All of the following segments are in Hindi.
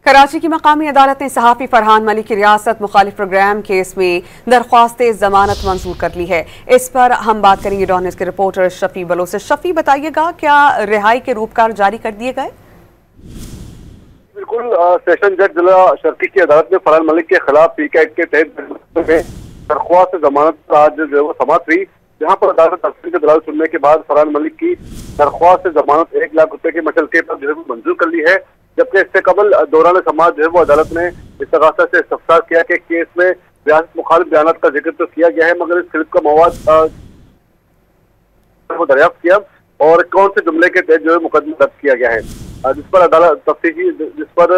कराची की मकामी अदालत ने सहाफ़ी फरहान मलिक की रियासत मुखालिफ प्रोग्राम केस में दरख्वास्त जमानत मंजूर कर ली है। इस पर हम बात करेंगे डॉन न्यूज़ के रिपोर्टर शफी बलोच से। शफी, बताइएगा क्या रिहाई के रूपकार जारी कर दिए गए? बिल्कुल, सेशन जज जिला शर्की की अदालत ने फरहान मलिक के खिलाफ पीके एक्ट के तहत दरख्वास्त जमानत आज जो है वो समाप्त हुई, जहाँ पर अदालत तफसील के दलाल सुनने के बाद फरहान मलिक की दरख्वास्त जमानत 1 लाख रुपए के मसलके पर जो है वो मंजूर कर ली है। जबकि इससे कबल दौरान समाज जो है वो अदालत ने इस्तग़ासा से इस्तफसार किया कि केस में रियासत मुखालिफ बयानात का जिक्र तो किया गया है, मगर इस क्लिप का मवाद दरियाफ्त किया और कौन से जुमले के तहत जो है मुकदमा दर्ज किया गया है, जिस पर अदालत जिस पर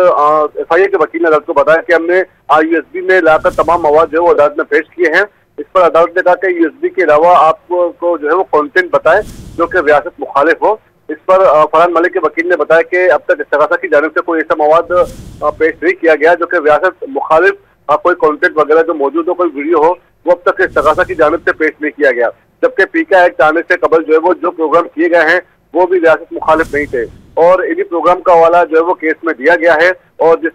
FIA के वकील ने अदालत को बताया कि हमने USB में लाकर तमाम मवाद जो है वो अदालत में पेश किए हैं। इस पर अदालत ने कहा कि USB के अलावा आपको जो है वो कंटेंट बताएं जो कि रियासत मुखालिफ हो। इस पर फरहान मलिक के वकील ने बताया कि अब तक इस्तग़ासा की जानिब से कोई ऐसा मवाद पेश नहीं किया गया जो कि रियासत मुखालिफ कोई कंटेंट वगैरह जो मौजूद हो, कोई वीडियो हो, वो अब तक इस्तग़ासा की जानिब से पेश नहीं किया गया। जबकि पीका एक्ट आने से कबल जो है वो जो प्रोग्राम किए गए हैं वो भी रियासत मुखालिफ नहीं थे और इन्हीं प्रोग्राम का हवाला जो है वो केस में दिया गया है और जिस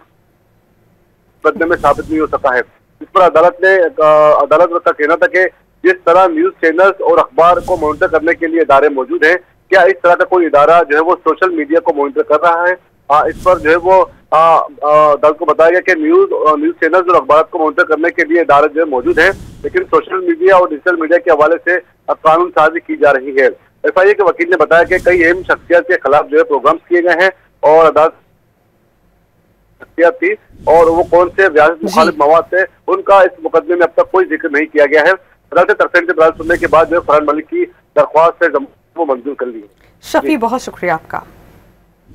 बदले में साबित नहीं हो सका है। इस पर अदालत का कहना था कि जिस तरह न्यूज चैनल्स और अखबार को मॉनिटर करने के लिए इदारे मौजूद हैं, क्या इस तरह का कोई इदारा जो है वो सोशल मीडिया को मॉनिटर कर रहा है? इस पर जो है वो अदालत को बताया गया कि न्यूज चैनल्स और अखबार को मॉनिटर करने के लिए इदारे जो है मौजूद हैं, लेकिन सोशल मीडिया और डिजिटल मीडिया के हवाले से कानून साजी की जा रही है। FIA के वकील ने बताया कि कई अहम शख्सियत के खिलाफ जो है प्रोग्राम्स किए गए हैं और अदालत थी और वो कौन से रियासत मुखालिफ मवाद थे उनका इस मुकदमे में अब तक कोई जिक्र नहीं किया गया है। अदालत तरफेन के दलाल सुनने के बाद जो है फरहान मलिक की दरख्वास्त से वो मंजूर कर ली। शफी, बहुत शुक्रिया आपका।